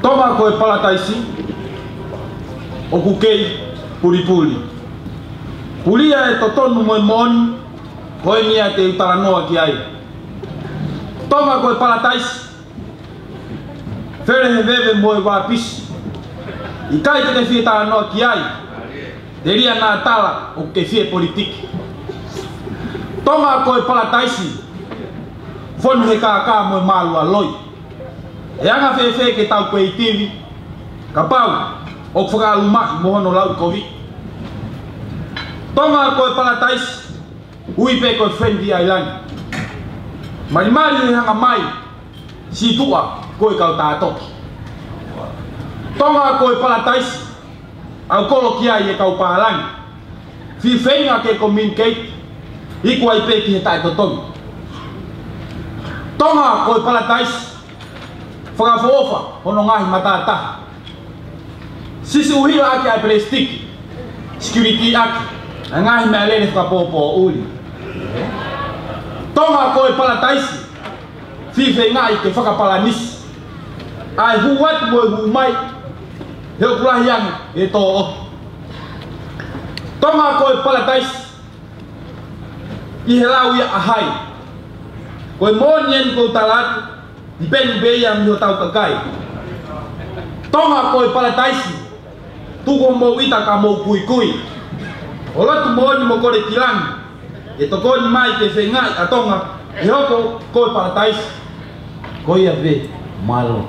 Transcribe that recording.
Tonga koe palataisi o kukei puli. Pulia e totonu moe moni koe nia te utaranoa ki ai. Tonga koe palataisi fere he veve moe wapisi i kai te fie taranoa ki ai te ria nā tala o ke fie politiki. Tonga koe palataisi fonu he kā moe malua loi e anga fefe ke tau koe i tivi ka pau o whakalumaki mohono lau kovi. Tonga koe palataisi ui pe koe Friendly Island marimari he hanga mai si tua koe kau tātoki. Tonga koe palataisi au kolo ki ai e kau pālangi fi whenga ke communicate i kua i pe ki he tae totongi. Tonga koe palataisi whakawhoofa hono ngahi matataha sisi uhila aki ai prestiki security aki a ngahi mea lene whakapōpō uli. Tonga koe palataisi fife ngai ke whakapalanisi ai huat moe hu mai heo kurahi angi e tō o. Tonga koe palataisi i he lau ia ahai koe monien kou talatu i peni beia miho tau kakai. Tonga koe palataisi tuko mou ita ka mou kui o lotu mooni mo kore tilangi e tokoni mai ke whengai a Tonga e hoko koe palataisi koe a ve malo.